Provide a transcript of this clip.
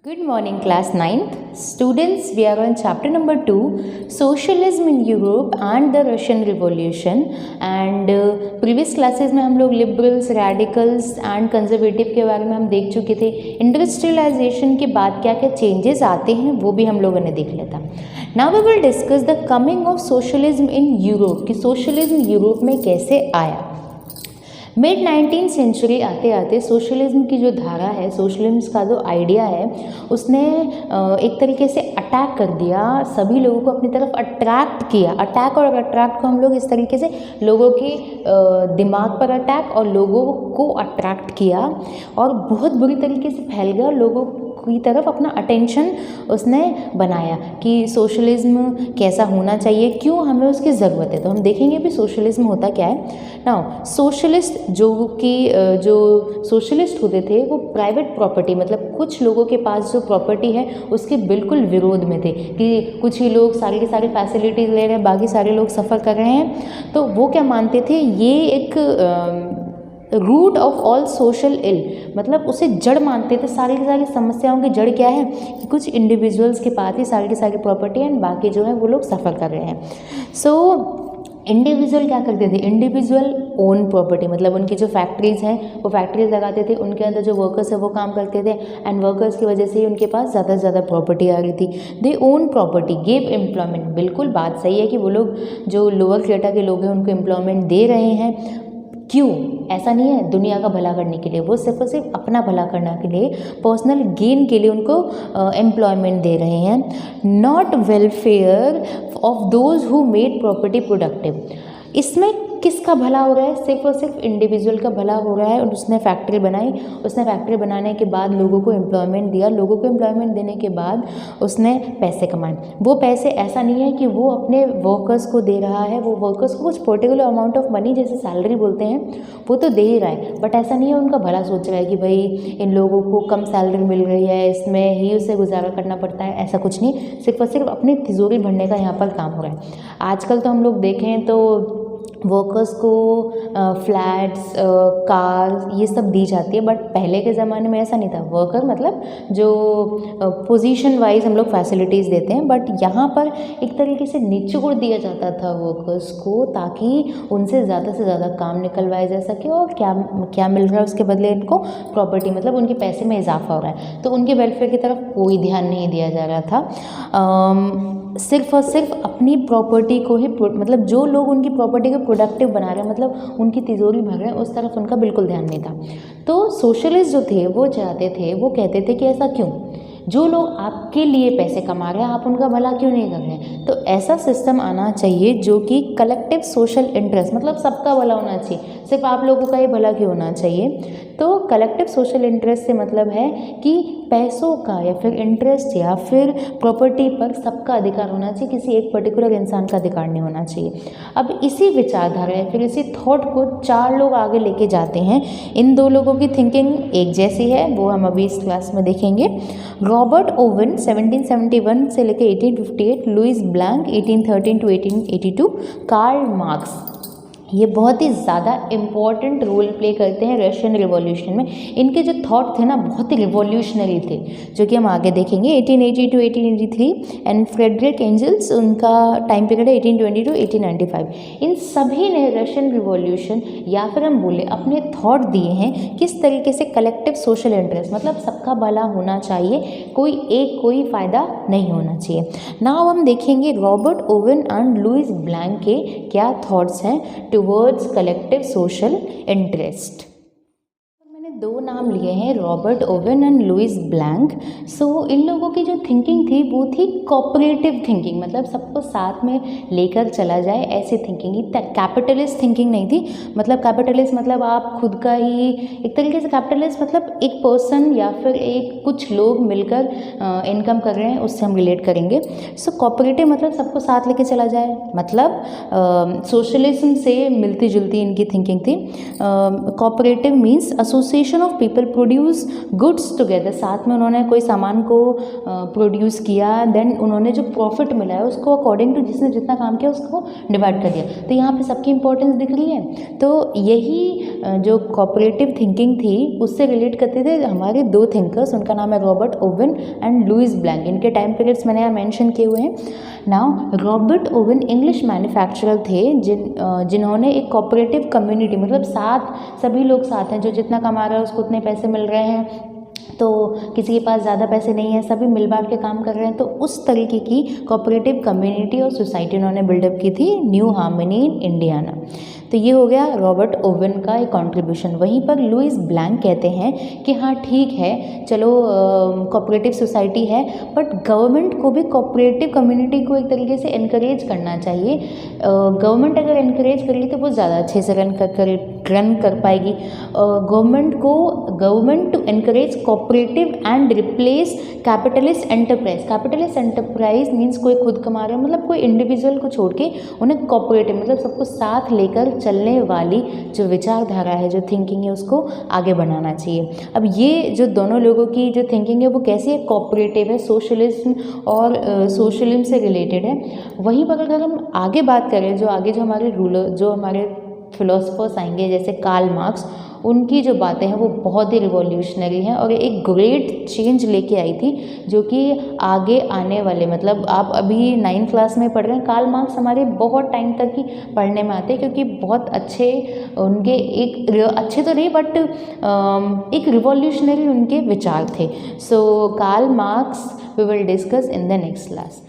Good morning, class 9th. Students, we are on chapter number 2, Socialism in Europe and the Russian Revolution. And previous classes में हम लोग liberals, radicals and conservative के बारे में हम देख चुके थे. इंडस्ट्रियलाइजेशन के बाद क्या क्या चेंजेस आते हैं वो भी हम लोगों ने देख लिया था. Now we will discuss the coming of socialism in Europe, कि socialism यूरोप में कैसे आया. मिड 19th सेंचुरी आते आते सोशलिज्म की जो धारा है, सोशलिज्म का जो आइडिया है, उसने एक तरीके से अटैक कर दिया, सभी लोगों को अपनी तरफ अट्रैक्ट किया. अटैक और अट्रैक्ट को हम लोग इस तरीके से लोगों के दिमाग पर अटैक और लोगों को अट्रैक्ट किया और बहुत बुरी तरीके से फैल गया. लोगों की तरफ अपना अटेंशन उसने बनाया कि सोशलिज्म कैसा होना चाहिए, क्यों हमें उसकी ज़रूरत है. तो हम देखेंगे भी सोशलिज्म होता क्या है. नाउ सोशलिस्ट जो सोशलिस्ट होते थे वो प्राइवेट प्रॉपर्टी, मतलब कुछ लोगों के पास जो प्रॉपर्टी है उसके बिल्कुल विरोध में थे कि कुछ ही लोग सारी की सारी फैसिलिटीज़ ले रहे हैं, बाकी सारे लोग सफ़र कर रहे हैं. तो वो क्या मानते थे, ये एक रूट ऑफ ऑल सोशल इल, मतलब उसे जड़ मानते थे. सारी की सारी समस्याओं की जड़ क्या है कि कुछ इंडिविजुअल्स के पास ही सारी की सारी प्रॉपर्टी है एंड बाकी जो है वो लोग सफ़र कर रहे हैं. सो इंडिविजुअल क्या करते थे, इंडिविजुअल ओन प्रॉपर्टी, मतलब उनकी जो फैक्ट्रीज़ हैं वो फैक्ट्रीज लगाते थे, उनके अंदर जो वर्कर्स है वो काम करते थे एंड वर्कर्स की वजह से ही उनके पास ज़्यादा से ज़्यादा प्रॉपर्टी आ रही थी. दे ओन प्रॉपर्टी गेव एम्प्लॉयमेंट. बिल्कुल बात सही है कि वो लोग जो लोअर क्रेटा के लोग हैं उनको एम्प्लॉयमेंट दे रहे हैं. क्यों? ऐसा नहीं है दुनिया का भला करने के लिए, वो सिर्फ और सिर्फ अपना भला करने के लिए, पर्सनल गेन के लिए उनको एम्प्लॉयमेंट दे रहे हैं. Not welfare of those who made property productive. इसमें किसका भला हो रहा है? सिर्फ और सिर्फ इंडिविजुअल का भला हो रहा है. और उसने फैक्ट्री बनाई, उसने फैक्ट्री बनाने के बाद लोगों को एम्प्लॉयमेंट दिया, लोगों को एम्प्लॉयमेंट देने के बाद उसने पैसे कमाए. वो पैसे ऐसा नहीं है कि वो अपने वर्कर्स को दे रहा है, वो वर्कर्स को कुछ पर्टिकुलर अमाउंट ऑफ मनी जैसे सैलरी बोलते हैं वो तो दे ही रहा है, बट ऐसा नहीं है उनका भला सोच रहा है कि भाई इन लोगों को कम सैलरी मिल रही है, इसमें ही उसे गुजारा करना पड़ता है. ऐसा कुछ नहीं, सिर्फ और सिर्फ अपनी तिजोरी भरने का यहाँ पर काम हो रहा है. आजकल तो हम लोग देखें तो वर्कर्स को फ्लैट्स, कार्स ये सब दी जाती है, बट पहले के ज़माने में ऐसा नहीं था. वर्कर मतलब जो पोजीशन वाइज हम लोग फैसिलिटीज़ देते हैं, बट यहाँ पर एक तरीके से निचोड़ दिया जाता था वर्कर्स को ताकि उनसे ज़्यादा से ज़्यादा काम निकलवाया जा सके. और क्या क्या मिल रहा है उसके बदले इनको? प्रॉपर्टी, मतलब उनके पैसे में इजाफा हो रहा है. तो उनके वेलफेयर की तरफ कोई ध्यान नहीं दिया जा रहा था. सिर्फ और सिर्फ अपनी प्रॉपर्टी को ही, मतलब जो लोग उनकी प्रॉपर्टी को प्रोडक्टिव बना रहे हैं, मतलब उनकी तिजोरी भर रहे हैं, उस तरफ उनका बिल्कुल ध्यान नहीं था. तो सोशलिस्ट जो थे वो चाहते थे, वो कहते थे कि ऐसा क्यों, जो लोग आपके लिए पैसे कमा रहे हैं आप उनका भला क्यों नहीं कर रहे हैं. तो ऐसा सिस्टम आना चाहिए जो कि कलेक्टिव सोशल इंटरेस्ट, मतलब सबका भला होना चाहिए, सिर्फ आप लोगों का ही भला क्यों होना चाहिए. तो कलेक्टिव सोशल इंटरेस्ट से मतलब है कि पैसों का या फिर इंटरेस्ट या फिर प्रॉपर्टी पर सबका अधिकार होना चाहिए, किसी एक पर्टिकुलर इंसान का अधिकार नहीं होना चाहिए. अब इसी विचारधारा या फिर इसी थॉट को चार लोग आगे लेके जाते हैं. इन दो लोगों की थिंकिंग एक जैसी है, वो हम अभी इस क्लास में देखेंगे. रॉबर्ट ओवन 1771 से लेकर 1858, Louis Blanc 1813 to 1882, Karl Marx. ये बहुत ही ज़्यादा इम्पॉर्टेंट रोल प्ले करते हैं रशियन रिवॉल्यूशन में. इनके जो थॉट थे ना बहुत ही रिवॉल्यूशनरी थे, जो कि हम आगे देखेंगे. 1880 to 1883 एंड फ्रेडरिक एंजल्स, उनका टाइम पीरियड है 1820 to 1895. इन सभी ने रशियन रिवॉल्यूशन या फिर हम बोले अपने थॉट दिए हैं किस तरीके से कलेक्टिव सोशल इंटरेस्ट, मतलब सबका भला होना चाहिए, कोई फ़ायदा नहीं होना चाहिए. नाउ हम देखेंगे Robert Owen and Louis Blanc के क्या थॉट्स हैं towards collective social interest. मैंने दो नाम लिए हैं, Robert Owen and Louis Blanc. So इन लोगों की जो थिंकिंग थी वो थी कोऑपरेटिव थिंकिंग, मतलब सबको साथ में लेकर चला जाए ऐसी थिंकिंग ही. कैपिटलिस्ट थिंकिंग नहीं थी. मतलब कैपिटलिस्ट मतलब आप खुद का ही, एक तरीके से कैपिटलिस्ट मतलब एक पर्सन या फिर एक कुछ लोग मिलकर इनकम कर रहे हैं, उससे हम रिलेट करेंगे. सो कोऑपरेटिव मतलब सबको साथ लेके चला जाए, मतलब सोशलिज्म से मिलती जुलती इनकी थिंकिंग थी. Cooperative means association combination of people produce goods together, साथ में उन्होंने कोई सामान को प्रोड्यूस किया, देन उन्होंने जो प्रॉफिट मिला है उसको अकॉर्डिंग टू जिसने जितना काम किया उसको डिवाइड कर दिया। तो यहाँ पे सबकी इंपॉर्टेंस दिख रही है। तो यही जो कोऑपरेटिव थिंकिंग थी उससे रिलेट करते थे हमारे दो थिंकर्स, उनका नाम है Robert Owen and Louis Blanc. इनके टाइम पीरियड्स मैंने यहाँ मेंशन किए हुए हैं। Now Robert Owen English manufacturer थे जिन्होंने एक कोऑपरेटिव कम्युनिटी, मतलब साथ सभी लोग साथ हैं, जो जितना कमा रहा है उसको उतने पैसे मिल रहे हैं, तो किसी के पास ज़्यादा पैसे नहीं है, सभी मिल बांट के काम कर रहे हैं। तो उस तरीके की कोऑपरेटिव कम्युनिटी और सोसाइटी उन्होंने बिल्डअप की थी न्यू हार्मनी इन इंडियाना। तो ये हो गया रॉबर्ट ओवन का एक कंट्रीब्यूशन। वहीं पर लुइस ब्लैंक कहते हैं कि हाँ ठीक है, चलो कोऑपरेटिव सोसाइटी है, बट गवर्नमेंट को भी कोऑपरेटिव कम्युनिटी को एक तरीके से एनकरेज करना चाहिए। गवर्नमेंट अगर एनकरेज करेगी तो वो ज़्यादा अच्छे से रन कर पाएगी। Government to encourage cooperative and replace capitalist enterprise. Capitalist enterprise means कोई खुद कमा रहा है, मतलब कोई इंडिविजुअल को छोड़ के उन्हें कोऑपरेटिव, मतलब सबको साथ लेकर चलने वाली जो विचारधारा है, जो थिंकिंग है, उसको आगे बढ़ाना चाहिए। अब ये जो दोनों लोगों की जो थिंकिंग है वो कैसी है, कोऑपरेटिव है, सोशलिज्म और सोशलिज्म से रिलेटेड है। वहीं पर अगर हम आगे बात करें, जो हमारे फिलोसफर्स आएंगे जैसे कार्ल मार्क्स, उनकी जो बातें हैं वो बहुत ही रिवॉल्यूशनरी हैं और एक ग्रेट चेंज लेके आई थी, जो कि आगे आने वाले, मतलब आप अभी 9th क्लास में पढ़ रहे हैं, कार्ल मार्क्स हमारे बहुत टाइम तक ही पढ़ने में आते हैं, क्योंकि बहुत अच्छे उनके, एक अच्छे तो नहीं बट एक रिवॉल्यूशनरी उनके विचार थे। So Karl Marx we will discuss in the next class.